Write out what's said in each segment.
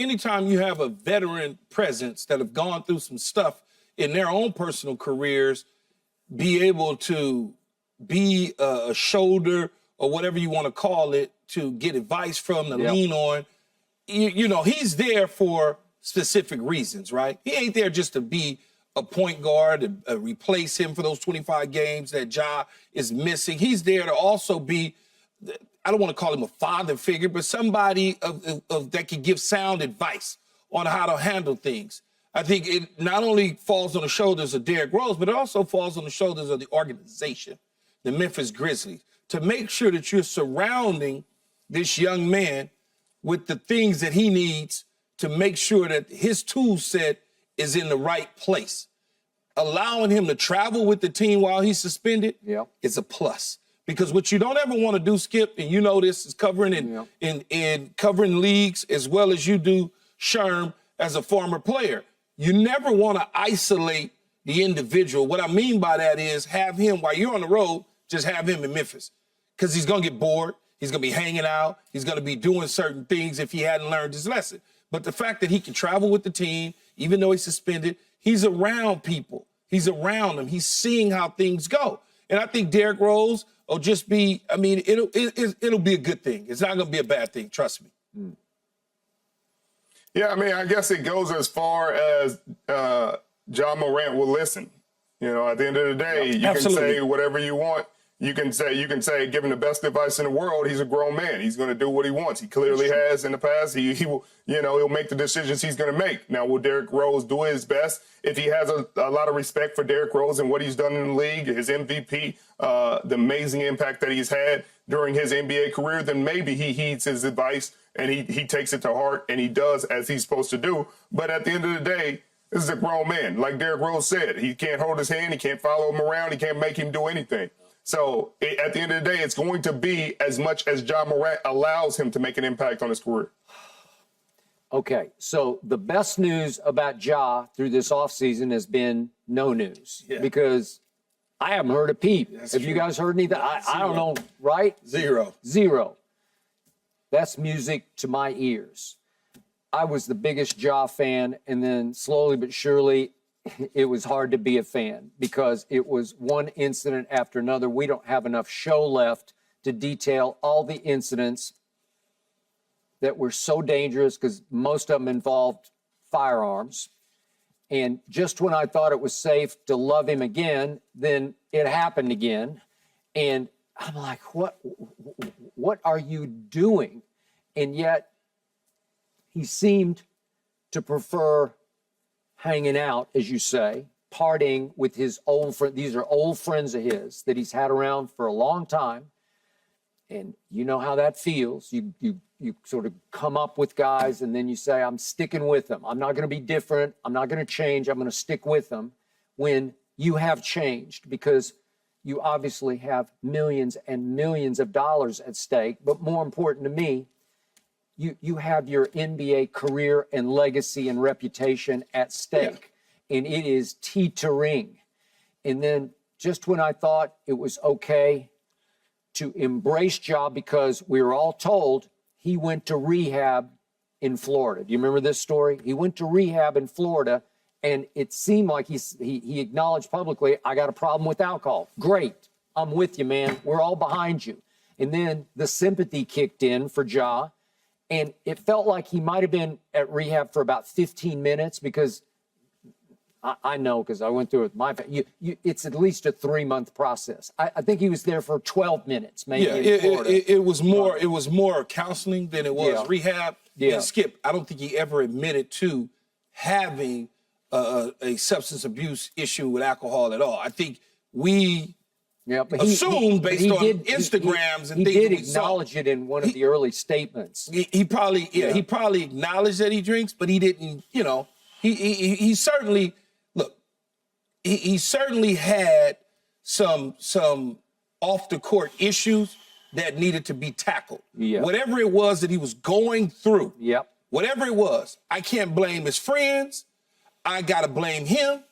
anytime you have a veteran presence that have gone through some stuff in their own personal careers, be able to be a shoulder or whatever you want to call it to get advice from, to lean on. You know, he's there for specific reasons, right? He ain't there just to be a point guard and replace him for those 25 games that Ja is missing. He's there to also be, I don't want to call him a father figure, but somebody that can give sound advice on how to handle things. I think it not only falls on the shoulders of Derrick Rose, but it also falls on the shoulders of the organization, the Memphis Grizzlies, to make sure that you're surrounding this young man with the things that he needs to make sure that his tool set is in the right place. Allowing him to travel with the team while he's suspended is a plus. Because what you don't ever want to do, Skip, and you know this, is covering in covering leagues as well as you do, Sherm, as a former player. You never want to isolate the individual. What I mean by that is have him, while you're on the road, just have him in Memphis. Because he's going to get bored. He's going to be hanging out. He's going to be doing certain things if he hadn't learned his lesson. But the fact that he can travel with the team, even though he's suspended, he's around people. He's around them. He's seeing how things go. And I think Derrick Rose will just be, I mean, it'll be a good thing. It's not going to be a bad thing. Trust me. Yeah, I mean, I guess it goes as far as Ja Morant will listen. You know, at the end of the day, you can say whatever you want. You can say, give him the best advice in the world. He's a grown man. He's going to do what he wants. He clearly has in the past. He will, you know, he'll make the decisions he's going to make. Now, will Derrick Rose do his best? If he has a lot of respect for Derrick Rose and what he's done in the league, his MVP, the amazing impact that he's had during his NBA career, then maybe he heeds his advice and he takes it to heart and he does as he's supposed to do. But at the end of the day, this is a grown man. Like Derrick Rose said, he can't hold his hand. He can't follow him around. He can't make him do anything. So at the end of the day, it's going to be as much as Ja Morant allows him to make an impact on his career. Okay, so the best news about Ja through this offseason has been no news because I haven't heard a peep. Have you guys heard anything? I don't know, right? Zero. That's music to my ears. I was the biggest Ja fan, and then slowly but surely, it was hard to be a fan because it was one incident after another. We don't have enough show left to detail all the incidents that were so dangerous because most of them involved firearms. And just when I thought it was safe to love him again, then it happened again. And I'm like, what are you doing? And yet he seemed to prefer hanging out, as you say, partying with his old friend. These are old friends of his that he's had around for a long time. And you know how that feels. You sort of come up with guys and then you say, I'm sticking with them. I'm not going to be different. I'm not going to change. I'm going to stick with them. When you have changed because you obviously have millions and millions of dollars at stake. But more important to me, you have your NBA career and legacy and reputation at stake, and it is teetering. And then just when I thought it was okay to embrace Ja because we were all told he went to rehab in Florida. Do you remember this story? He went to rehab in Florida, and it seemed like he acknowledged publicly, I got a problem with alcohol. Great. I'm with you, man. We're all behind you. And then the sympathy kicked in for Ja. And it felt like he might have been at rehab for about 15 minutes because I know because I went through it with my family. It's at least a 3-month process. I think he was there for 12 minutes, maybe. In Florida. It was more counseling than it was rehab. And Skip, I don't think he ever admitted to having a substance abuse issue with alcohol at all. I think we assumed based on Instagrams and things. He did acknowledge it in one of the early statements. He probably acknowledged that he drinks, but he didn't. You know, he certainly he certainly had some off the court issues that needed to be tackled. Whatever it was that he was going through. Whatever it was, I can't blame his friends. I got to blame him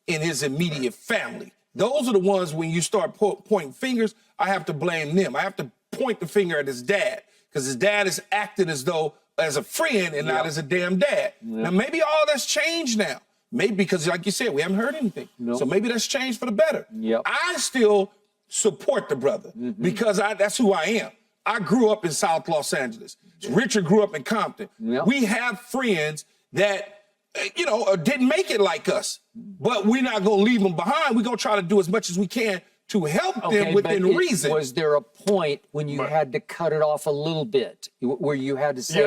and his immediate family. Those are the ones when you start pointing fingers, I have to blame them. I have to point the finger at his dad because his dad is acting as though as a friend and not as a damn dad. Now, maybe all that's changed now. Maybe because, like you said, we haven't heard anything. So maybe that's changed for the better. I still support the brother because that's who I am. I grew up in South Los Angeles. Richard grew up in Compton. We have friends that, didn't make it like us, but we're not going to leave them behind. We're going to try to do as much as we can to help them within reason. Was there a point when you had to cut it off a little bit, where you had to say,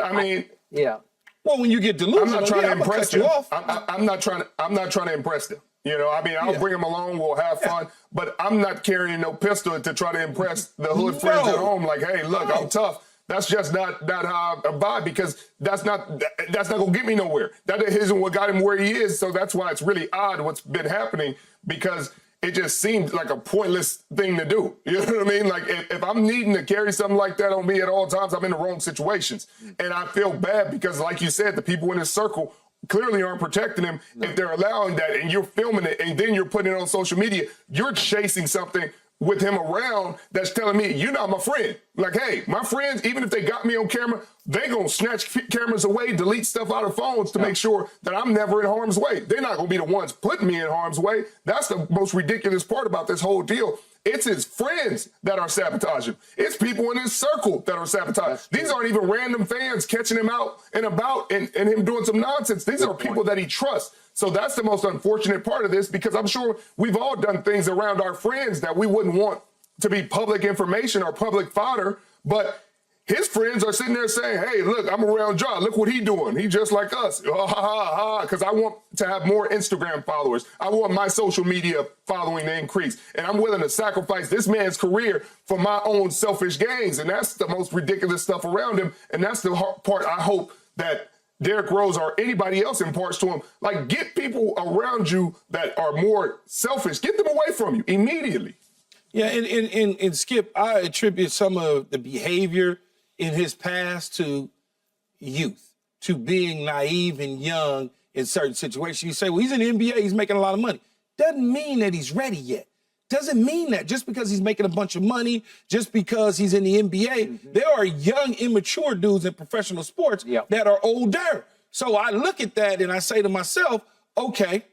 Well, when you get delusional, I'm not trying to impress you them. off. I'm not trying to impress them. I'll bring them along. We'll have fun, but I'm not carrying no pistol to try to impress the hood friends at home. Like, hey, look, I'm tough. That's just not how I vibe, because that's not gonna get me nowhere. That isn't what got him where he is. So that's why it's really odd what's been happening, because it just seems like a pointless thing to do. You know what I mean? Like, if I'm needing to carry something like that on me at all times, I'm in the wrong situations. And I feel bad because, like you said, the people in his circle clearly aren't protecting him. If they're allowing that and you're filming it and then you're putting it on social media, you're chasing something with him around that's telling me, you're not my friend. Like, hey, my friends, even if they got me on camera, they gonna snatch cameras away, delete stuff out of phones to make sure that I'm never in harm's way. They're not gonna be the ones putting me in harm's way. That's the most ridiculous part about this whole deal. It's his friends that are sabotaging. It's people in his circle that are sabotaging. These aren't even random fans catching him out and about and him doing some nonsense. These are people that he trusts. So that's the most unfortunate part of this, because I'm sure we've all done things around our friends that we wouldn't want to be public information or public fodder, but his friends are sitting there saying, hey, look, I'm around Ja. Look what he doing. He just like us. Ha, ha, ha, because I want to have more Instagram followers. I want my social media following to increase. And I'm willing to sacrifice this man's career for my own selfish gains. And that's the most ridiculous stuff around him. And that's the part I hope that Derrick Rose or anybody else imparts to him. Like, get people around you that are more selfish. Get them away from you immediately. Yeah, and Skip, I attribute some of the behavior in his past to youth, to being naive and young in certain situations. You say, well, he's in the NBA, he's making a lot of money. Doesn't mean that he's ready yet. Doesn't mean that just because he's making a bunch of money, just because he's in the NBA, there are young, immature dudes in professional sports that are older. So I look at that and I say to myself, okay,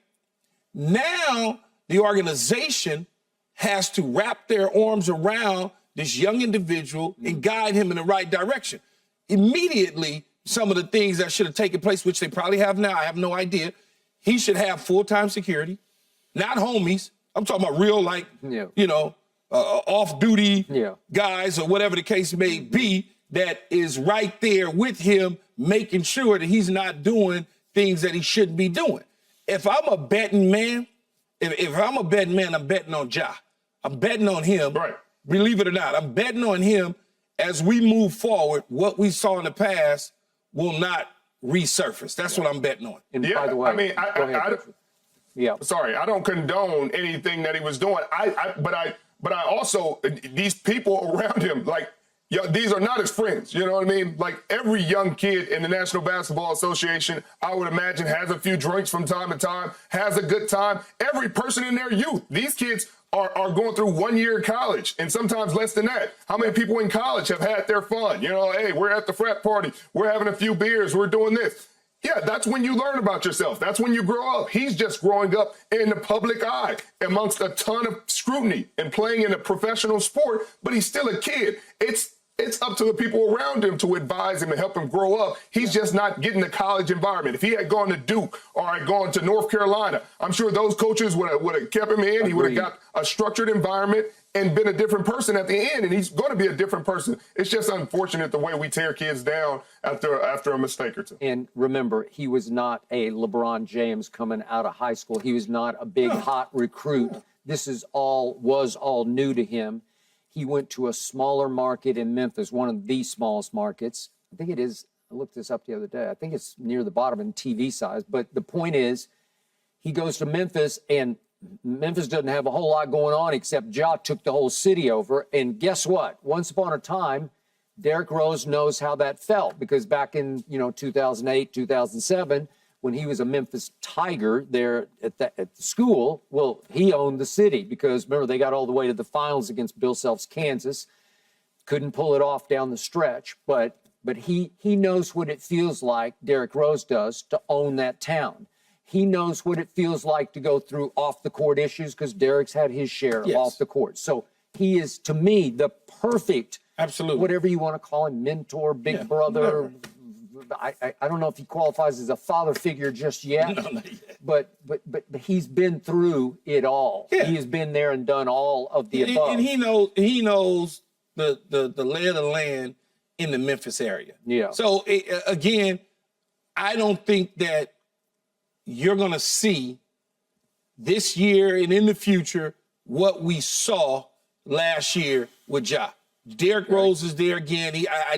now the organization has to wrap their arms around this young individual and guide him in the right direction. Immediately, some of the things that should have taken place, which they probably have now, I have no idea, he should have full-time security, not homies. I'm talking about real, like, off-duty guys or whatever the case may be, that is right there with him, making sure that he's not doing things that he shouldn't be doing. If I'm a betting man, I'm betting on Ja. I'm betting on him. Right. Believe it or not, I'm betting on him as we move forward. What we saw in the past will not resurface. That's what I'm betting on. And by the way, I mean, sorry, I don't condone anything that he was doing. But I also, these people around him, like, these are not his friends. You know what I mean? Like, every young kid in the National Basketball Association, I would imagine, has a few drinks from time to time, has a good time. Every person in their youth, these kids are going through 1 year of college and sometimes less than that. How many people in college have had their fun? Hey, we're at the frat party. We're having a few beers. We're doing this. Yeah, that's when you learn about yourself. That's when you grow up. He's just growing up in the public eye amongst a ton of scrutiny and playing in a professional sport, but he's still a kid. It's up to the people around him to advise him and help him grow up. He's just not getting the college environment. If he had gone to Duke or had gone to North Carolina, I'm sure those coaches would have kept him in. He would have got a structured environment and been a different person at the end, and he's going to be a different person. It's just unfortunate the way we tear kids down after a mistake or two. And remember, he was not a LeBron James coming out of high school. He was not a big, hot recruit. This was all new to him. He went to a smaller market in Memphis, one of the smallest markets. I think it is. I looked this up the other day. I think it's near the bottom in TV size. But the point is, he goes to Memphis, and Memphis doesn't have a whole lot going on except Ja took the whole city over. And guess what? Once upon a time, Derrick Rose knows how that felt, because back in 2008, 2007, when he was a Memphis Tiger there at the school, well, he owned the city, because remember, they got all the way to the finals against Bill Self's Kansas. Couldn't pull it off down the stretch, but but he knows what it feels like, Derrick Rose does, to own that town. He knows what it feels like to go through off-the-court issues because Derrick's had his share of off the court. So he is, to me, the perfect, absolutely, whatever you want to call him, mentor, big brother. I don't know if he qualifies as a father figure just yet, not yet. But he's been through it all. Yeah. He has been there and done all of the above. And he knows the lay of the land in the Memphis area. Yeah. So again, I don't think that you're going to see this year and in the future what we saw last year with Ja. Derrick Rose is there again. I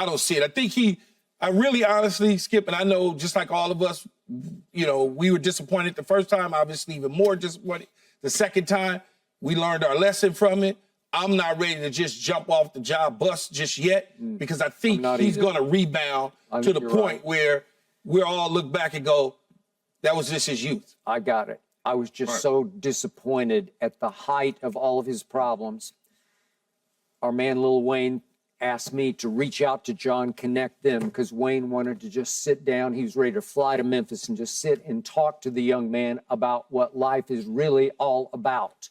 don't see it. I really honestly, Skip, and I know just like all of us, we were disappointed the first time, obviously even more disappointed the second time. We learned our lesson from it. I'm not ready to just jump off the Ja bus just yet because I think he's going to rebound to the point where we'll all look back and go, that was just his youth. I got it. I was just so disappointed at the height of all of his problems. Our man Lil Wayne asked me to reach out to John, connect them, because Wayne wanted to just sit down. He was ready to fly to Memphis and just sit and talk to the young man about what life is really all about.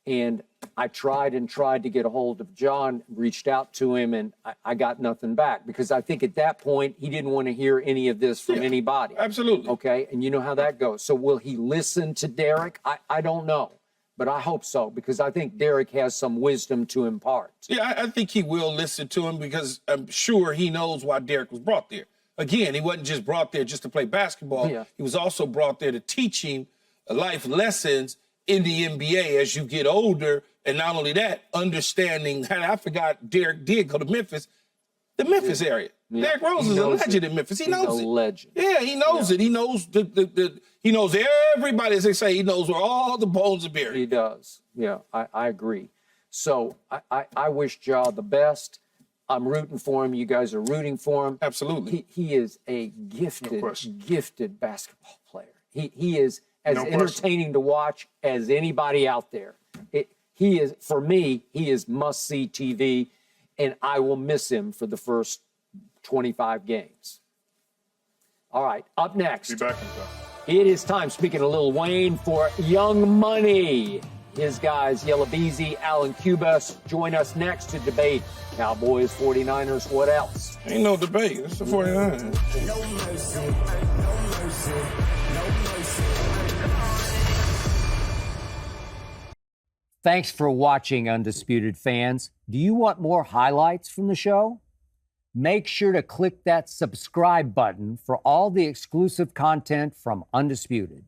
And I tried to get a hold of John, reached out to him, and I got nothing back because I think at that point he didn't want to hear any of this from anybody. Absolutely. Okay, and you know how that goes. So will he listen to Derrick? I don't know, but I hope so because I think Derrick has some wisdom to impart. Yeah, I think he will listen to him because I'm sure he knows why Derrick was brought there. Again, he wasn't just brought there just to play basketball. Yeah. He was also brought there to teach him life lessons in the NBA as you get older. And not only that, understanding, and I forgot Derrick did go to Memphis, the Memphis area. Yeah. Derrick Rose is a legend in Memphis. He knows it. He's a legend. Yeah, he knows it. He knows he knows everybody, as they say, he knows where all the bones are buried. He does. Yeah, I agree. So I wish Ja the best. I'm rooting for him. You guys are rooting for him. Absolutely. He is a gifted basketball player. He is as entertaining to watch as anybody out there. He is, for me, he is must-see TV, and I will miss him for the first 25 games. All right, up next. Be back in time. It is time, speaking of Lil Wayne, for Young Money. His guys, Yella Beezy, Alan Cubas, join us next to debate Cowboys, 49ers, what else? Ain't no debate. It's the 49ers. No mercy, no mercy, no mercy. Thanks for watching, Undisputed fans. Do you want more highlights from the show? Make sure to click that subscribe button for all the exclusive content from Undisputed.